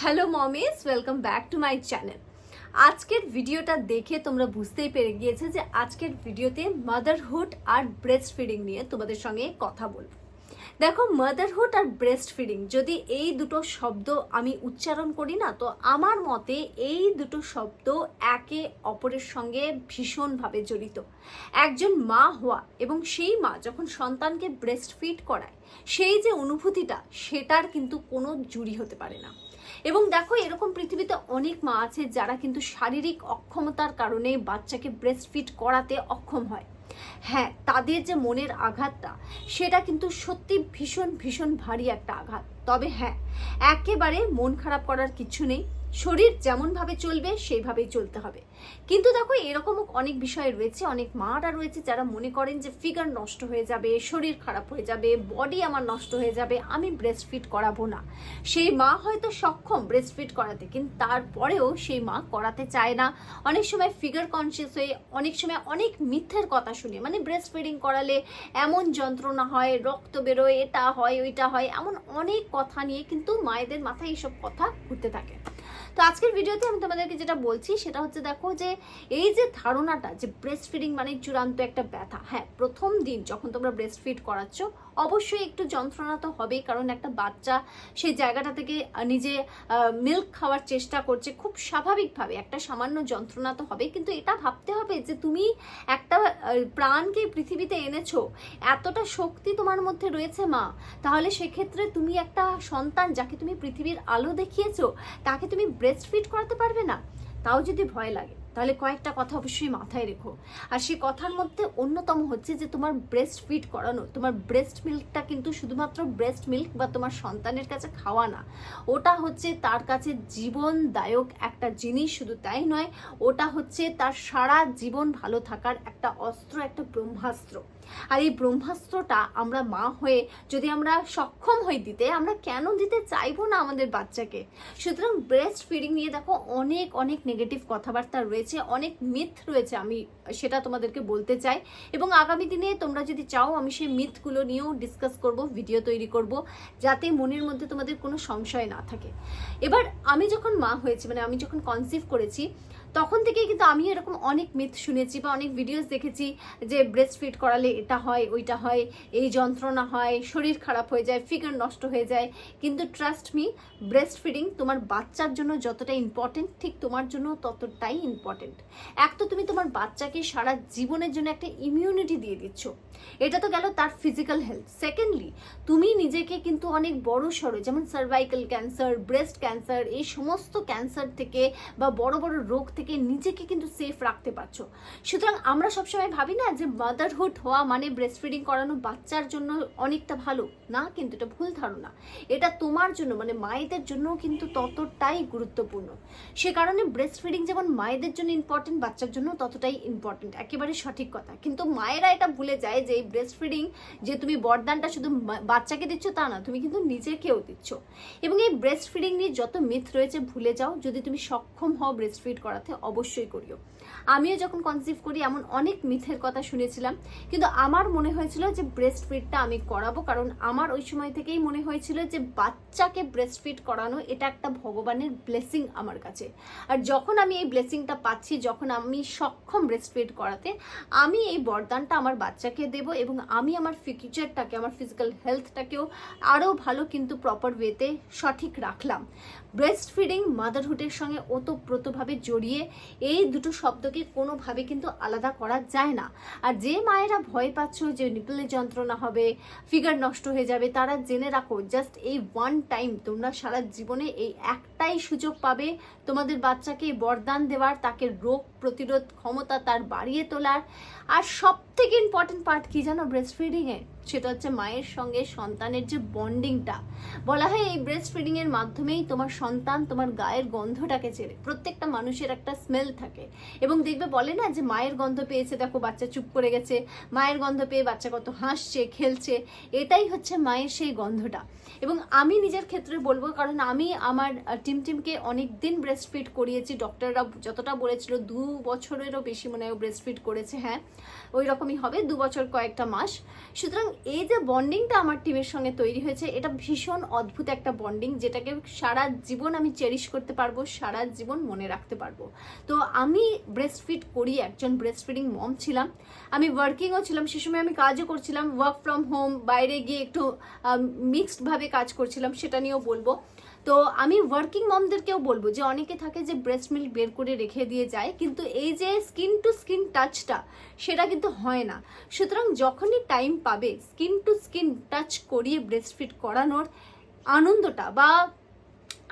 Hello mommies, welcome back to my channel. আজকের ভিডিওটা দেখে তোমরা বুঝতেই পেরে গিয়েছে যে আজকের ভিডিওতে মাদারহুড আর ব্রেস্ট ফিডিং নিয়ে তোমাদের সঙ্গে কথা বলবো। দেখো, মাদারহুড আর ব্রেস্ট ফিডিং যদি এই দুটো শব্দ আমি উচ্চারণ করি না, তো আমার মতে এই দুটো শব্দ একে অপরের সঙ্গে ভীষণভাবে জড়িত। একজন মা হওয়া এবং সেই মা যখন সন্তানকে ব্রেস্ট ফিড করায়, সেই যে অনুভূতিটা, সেটার কিন্তু কোনো জুড়ি হতে পারে না। এবং দেখো, এরকম পৃথিবীতে অনেক মা আছে যারা কিন্তু শারীরিক অক্ষমতার কারণে বাচ্চাকে ব্রেস্ট ফিড করাতে অক্ষম হয়। হ্যাঁ, তাদের যে মনের আঘাতটা, সেটা কিন্তু সত্যি ভীষণ ভীষণ ভারী একটা আঘাত। তবে হ্যাঁ, একেবারে মন খারাপ করার কিছু নেই। শরীর যেমনভাবে চলবে সেইভাবেই চলতে হবে। কিন্তু দেখো, এরকম অনেক বিষয় রয়েছে, অনেক মারা রয়েছে যারা মনে করেন যে ফিগার নষ্ট হয়ে যাবে, শরীর খারাপ হয়ে যাবে, বডি আমার নষ্ট হয়ে যাবে, আমি ব্রেস্ট ফিড করাবো না। সেই মা হয়তো সক্ষম ব্রেস্ট ফিড করাতে, কিন্তু তারপরেও সেই মা করাতে চায় না। অনেক সময় ফিগার কনসিয়াস হয়ে, অনেক সময় অনেক মিথ্যের কথা শুনে, মানে ব্রেস্ট ফিডিং করালে এমন যন্ত্রণা হয়, রক্ত বেরোয়, এটা হয়, ওইটা হয়, এমন অনেক কথা নিয়ে কিন্তু মায়েদের মাথায় এইসব কথা ঘুরতে থাকে। তো আজকের ভিডিওতে আমি তোমাদেরকে যেটা বলছি সেটা হচ্ছে, দেখো যে এই যে ধারণাটা যে ব্রেস্ট ফিডিং মানে চূড়ান্ত একটা ব্যথা। হ্যাঁ, প্রথম দিন যখন তোমরা ব্রেস্ট ফিড করাচ্ছ অবশ্যই একটু যন্ত্রণা তো হবেই, কারণ একটা বাচ্চা সেই জায়গাটা থেকে নিজে মিল্ক খাওয়ার চেষ্টা করছে, খুব স্বাভাবিকভাবে একটা সামান্য যন্ত্রণা তো হবে। কিন্তু এটা ভাবতে হবে যে তুমি একটা প্রাণকে পৃথিবীতে এনেছো, এতটা শক্তি তোমার মধ্যে রয়েছে মা, তাহলে সেক্ষেত্রে তুমি একটা সন্তান যাকে তুমি পৃথিবীর আলো দেখিয়েছো, তাকে তুমি ব্রেস্ট ফিড করাতে পারবে না? তাও যদি ভয় লাগে, তাহলে কয়েকটা কথা অবশ্যই মাথায় রেখো। আর সেই কথার মধ্যে অন্যতম হচ্ছে যে তোমার ব্রেস্ট ফিড করানো, তোমার ব্রেস্ট মিল্কটা কিন্তু শুধুমাত্র ব্রেস্ট মিল্ক বা তোমার সন্তানের কাছে খাওয়া না, ওটা হচ্ছে তার কাছে জীবনদায়ক একটা জিনিস। শুধু তাই নয়, ওটা হচ্ছে তার সারা জীবন ভালো থাকার একটা অস্ত্র, একটা ব্রহ্মাস্ত্র। আর এই ব্রহ্মাস্ত্রটা আমরা মা হয়ে যদি আমরা সক্ষম হই দিতে, আমরা কেন দিতে চাইবো না আমাদের বাচ্চাকে? সুতরাং ব্রেস্ট ফিডিং নিয়ে দেখো অনেক অনেক নেগেটিভ কথাবার্তা রয়েছে, অনেক মিথ রয়েছে, আমি সেটা তোমাদেরকে বলতে চাই। এবং আগামী দিনে তোমরা যদি চাও, আমি সেই মিথগুলো নিয়েও ডিসকাস করব, ভিডিও তৈরি করব, যাতে মনের মধ্যে তোমাদের কোনো সংশয় না থাকে। এবার আমি যখন মা হয়েছি, মানে আমি যখন কনসিভ করেছি, তখন থেকেই কিন্তু আমি এরকম অনেক মিথ শুনেছি বা অনেক ভিডিওস দেখেছি যে ব্রেস্ট ফিড করালে এটা হয়, ওইটা হয়, এই যন্ত্রণা হয়, শরীর খারাপ হয়ে যায়, ফিগার নষ্ট হয়ে যায়। কিন্তু ট্রাস্ট মি, ব্রেস্ট ফিডিং তোমার বাচ্চার জন্য যতটা ইম্পর্টেন্ট, ঠিক তোমার জন্য ততটাই ইম্পর্টেন্ট। এক তো তুমি তোমার বাচ্চাকে সারা জীবনের জন্য একটা ইমিউনিটি দিয়ে দিচ্ছ, এটা তো গেল তার ফিজিক্যাল হেলথ। সেকেন্ডলি, তুমি নিজেকে কিন্তু অনেক বড় সড়ো, যেমন সার্ভাইকাল ক্যান্সার, ব্রেস্ট ক্যান্সার, এই সমস্ত ক্যান্সার থেকে বা বড় বড় রোগ থেকে নিজেকে কিন্তু সেফ রাখতে পারছো। সুতরাং আমরা সবসময় ভাবি না যে মাদারহুড হওয়া মানে ব্রেস্ট ফিডিং করানো বাচ্চার জন্য অনেকটা ভালো না, কিন্তু এটা ভুল ধারণা। এটা তোমার জন্য, মানে মায়েদের জন্য কিন্তু ততটাই গুরুত্বপূর্ণ। সে কারণে ব্রেস্ট ফিডিং যেমন মায়েদের জন্য ইম্পর্টেন্ট, বাচ্চার জন্য ততটাই ইম্পর্টেন্ট, একেবারে সঠিক কথা। কিন্তু মায়েরা এটা ভুলে যায় যে এই ব্রেস্ট ফিডিং যে তুমি বরদানটা শুধু বাচ্চাকে দিচ্ছ তা না, তুমি কিন্তু নিজেকেও দিচ্ছ। এবং এই ব্রেস্ট ফিডিং নিয়ে যত মিথ রয়েছে ভুলে যাও। যদি তুমি সক্ষম হও ব্রেস্ট ফিড করাতে, অবশ্যই করিও। আমিও যখন কনসিভ করি এমন অনেক মিথের কথা শুনেছিলাম, কিন্তু আমার মনে হয়েছিল যে ব্রেস্ট ফিডটা আমি করাবো, কারণ আমার ওই সময় থেকেই মনে হয়েছিল যে বাচ্চাকে ব্রেস্ট ফিড করানো এটা একটা ভগবানের ব্লেসিং আমার কাছে। আর যখন আমি এই ব্লেসিংটা পাচ্ছি, যখন আমি সক্ষম ব্রেস্ট ফিড করাতে, আমি এই বরদানটা আমার বাচ্চাকে দেব এবং আমি আমার ফিউচারটাকে, আমার ফিজিক্যাল হেলথটাকেও আরও ভালো কিন্তু প্রপার ওয়েতে সঠিক রাখলাম। ব্রেস্ট ফিডিং মাদারহুডের সঙ্গে ওতপ্রোতভাবে জড়িয়ে, এই দুটো শব্দকে কোনোভাবে কিন্তু আলাদা করা যায় না। আর যে মায়েরা ভয় পাচ্ছ যে নিপলে যন্ত্রণা হবে, ফিগার নষ্ট হয়ে যাবে, তারা জেনে রাখো, জাস্ট এই ওয়ান টাইম তোমরা সারা জীবনে এই একটাই সুযোগ পাবে তোমাদের বাচ্চাকে বরদান দেওয়ার, তাকে রোগ প্রতিরোধ ক্ষমতা তার বাড়িয়ে তোলার। আর সব থেকে ইম্পর্টেন্ট পার্ট কি জানো ব্রেস্ট ফিডিংয়ে? সেটা হচ্ছে মায়ের সঙ্গে সন্তানের যে বন্ডিংটা। বলা হয় এই ব্রেস্ট ফিডিং এর মাধ্যমেই তোমার সন্তান তোমার গায়ের গন্ধটাকে চেনে। প্রত্যেকটা মানুষের একটা স্মেল থাকে, এবং দেখবে বলে না যে মায়ের গন্ধ পেয়েছে, দেখো বাচ্চা চুপ করে গেছে, মায়ের গন্ধ পেয়ে বাচ্চা কত হাসছে, খেলছে, এটাই হচ্ছে মায়ের সেই গন্ধটা। এবং আমি নিজের ক্ষেত্রে বলবো, কারণ আমি আমার টিমকে অনেক দিন ব্রেস্ট ফিড করিয়েছি। ডক্টররা যতটা বলেছিল 2 বছরেরও বেশি মনে হয় ব্রেস্ট ফিড করেছে। হ্যাঁ, ওই রকমই হবে, 2 বছর কয়েকটা মাস। সুতরাং এই যে বন্ডিংটা আমার টিমের সঙ্গে তৈরি হয়েছে, এটা ভীষণ অদ্ভুত একটা বন্ডিং, যেটাকে সারা জীবন আমি চেরিশ করতে পারবো, সারা জীবন মনে রাখতে পারবো। তো আমি ব্রেস্ট ফিড করি, একজন ব্রেস্ট ফিডিং মম ছিলাম, আমি ওয়ার্কিংও ছিলাম, সে সময় আমি কাজও করছিলাম, ওয়ার্ক ফ্রম হোম, বাইরে গিয়ে একটু মিক্সডভাবে কাজ করছিলাম, সেটা নিয়েও বলবো। তো আমি ওয়ার্কিং মমদেরকেও বলবো যে অনেকে থাকে যে ব্রেস্ট মিল্ক বের করে রেখে দিয়ে যায়, কিন্তু এই যে স্কিন টু স্কিন টাচটা সেটা কিন্তু হয় না। সুতরাং যখনই টাইম পাবে স্কিন টু স্কিন টাচ করিয়ে ব্রেস্ট ফিড করানোর আনন্দটা, বা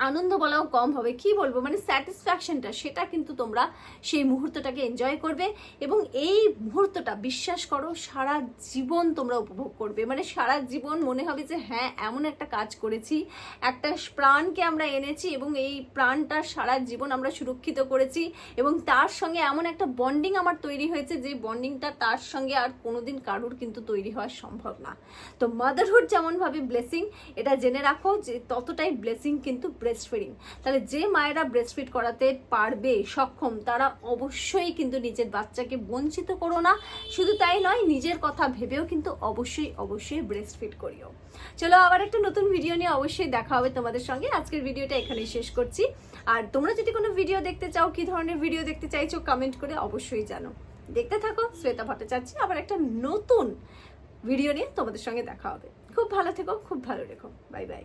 আনন্দ বলাও কম হবে, কি বলবো, মানে স্যাটিসফ্যাকশনটা, সেটা কিন্তু তোমরা সেই মুহূর্তটাকে এনজয় করবে। এবং এই মুহূর্তটা বিশ্বাস করো সারা জীবন তোমরা উপভোগ করবে, মানে সারা জীবন মনে হবে যে হ্যাঁ এমন একটা কাজ করেছি, একটা প্রাণকে আমরা এনেছি এবং এই প্রাণটা সারা জীবন আমরা সুরক্ষিত করেছি, এবং তার সঙ্গে এমন একটা বন্ডিং আমার তৈরি হয়েছে যে বন্ডিংটা তার সঙ্গে আর কোনোদিন কারুর কিন্তু তৈরি হওয়া সম্ভব না। তো মাদারহুড যেমনভাবে ব্লেসিং, এটা জেনে রাখো যে ততটাই ব্লেসিং কিন্তু ব্রেস্ট ফিডিং। তাহলে যে মায়েরা ব্রেস্ট ফিড করাতে পারবে, সক্ষম, তারা অবশ্যই কিন্তু নিজের বাচ্চাকে বঞ্চিত করো না। শুধু তাই নয়, নিজের কথা ভেবেও কিন্তু অবশ্যই ব্রেস্ট ফিড করিও। চলো আবার একটা নতুন ভিডিও নিয়ে অবশ্যই দেখা হবে তোমাদের সঙ্গে। আজকের ভিডিওটা এখানেই শেষ করছি। আর তোমরা যদি কোনো ভিডিও দেখতে চাও, কি ধরনের ভিডিও দেখতে চাইছো, কমেন্ট করে অবশ্যই জানো। দেখতে থাকো শ্বেতা ভট্টাচার্য, আবার একটা নতুন ভিডিও নিয়ে তোমাদের সঙ্গে দেখা হবে। খুব ভালো থেকো, খুব ভালো রেখো, বাই বাই।